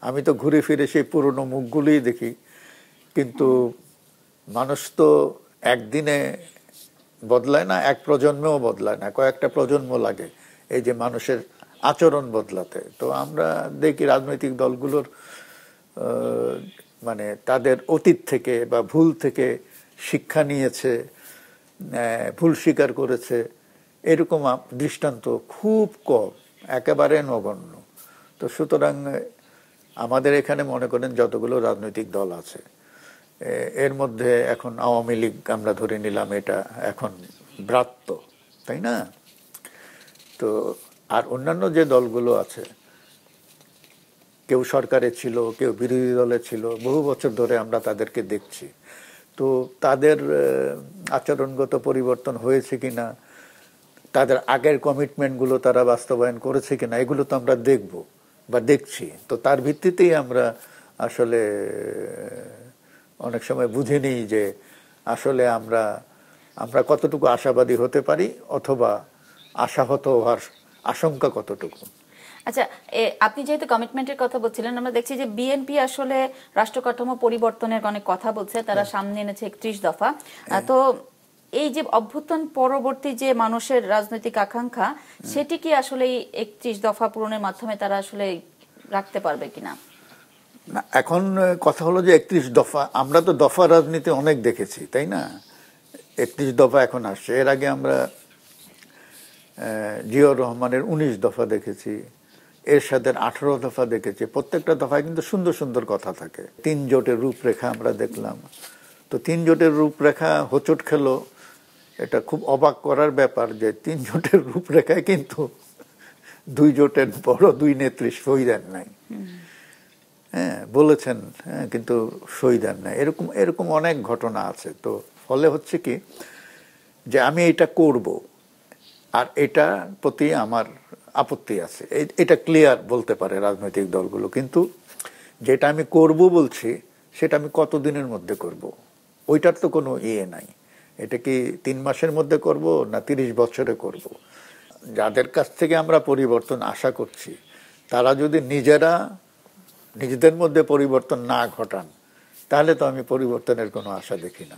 আমি তো ঘুরে ফিরে সেই পুরনো মুখগুলোই দেখি, কিন্তু মানুষ তো একদিনে বদলায় না, এক প্রজন্মেও বদলায় না, কয়েকটা প্রজন্ম লাগে এই যে মানুষের আচরণ বদলাতে। তো আমরা দেখি রাজনৈতিক দলগুলোর মানে তাদের অতীত থেকে বা ভুল থেকে শিক্ষা নিয়েছে, ভুল স্বীকার করেছে, এরকম দৃষ্টান্ত খুব কম, একেবারে নগণ্য। তো সুতরাং আমাদের এখানে মনে করেন যতগুলো রাজনৈতিক দল আছে, এর মধ্যে এখন আওয়ামী লীগ আমরা ধরে নিলাম, এটা এখন ব্রাত্য, তাই না? তো আর অন্যান্য যে দলগুলো আছে, কেউ সরকারে ছিল, কেউ বিরোধী দলে ছিল, বহু বছর ধরে আমরা তাদেরকে দেখছি। তো তাদের আচরণগত পরিবর্তন হয়েছে কিনা, তাদের আগের কমিটমেন্টগুলো তারা বাস্তবায়ন করেছে কিনা, এগুলো তো আমরা দেখব বা দেখছি। তো তার ভিত্তিতেই আমরা আসলে অনেক সময় বুঝে নিই যে আসলে আমরা কতটুকু আশাবাদী হতে পারি অথবা আশাহত হওয়ার আশঙ্কা কতটুকু। আচ্ছা, আপনি যেহেতু কমিটমেন্টের কথা বলছিলেন, আমরা দেখছি যে বিএনপি আসলে রাষ্ট্র কাঠামো পরিবর্তনের অনেক কথা বলছে, তারা সামনে এনেছে 31 দফা। তো এই যে অভ্যুত্থান পরবর্তী যে মানুষের রাজনৈতিক আকাঙ্ক্ষা, সেটি কি আসলে 31 দফা পূরণের মাধ্যমে তারা আসলে রাখতে পারবে কিনা? না, এখন কথা হলো যে 31 দফা, আমরা তো দফা রাজনীতি অনেক দেখেছি, তাই না? 31 দফা এখন আসছে, এর আগে আমরা জিয়াউর রহমানের 19 দফা দেখেছি, এরশাদের 18 দফা দেখেছি। প্রত্যেকটা দফায় কিন্তু সুন্দর সুন্দর কথা থাকে। 3 জোটের রূপরেখা আমরা দেখলাম। তো 3 জোটের রূপরেখা হোঁচট খেলো, এটা খুব অবাক করার ব্যাপার যে 3 জোটের রূপরেখায় কিন্তু 2 জোটের বড় 2 নেত্রী সই দেন নাই। হ্যাঁ, বলেছেন, হ্যাঁ, কিন্তু সই দেন নাই। এরকম অনেক ঘটনা আছে। তো ফলে হচ্ছে কি যে আমি এটা করব, আর এটা প্রতি আমার আপত্তি আছে, এটা ক্লিয়ার বলতে পারে রাজনৈতিক দলগুলো। কিন্তু যেটা আমি করব বলছি, সেটা আমি কতদিনের মধ্যে করব, ওইটার তো কোনো ইয়ে নাই। এটা কি 3 মাসের মধ্যে করব না 30 বছরে করব? যাদের কাছ থেকে আমরা পরিবর্তন আশা করছি, তারা যদি নিজেদের মধ্যে পরিবর্তন না ঘটান, তাহলে তো আমি পরিবর্তনের কোনো আশা দেখি না।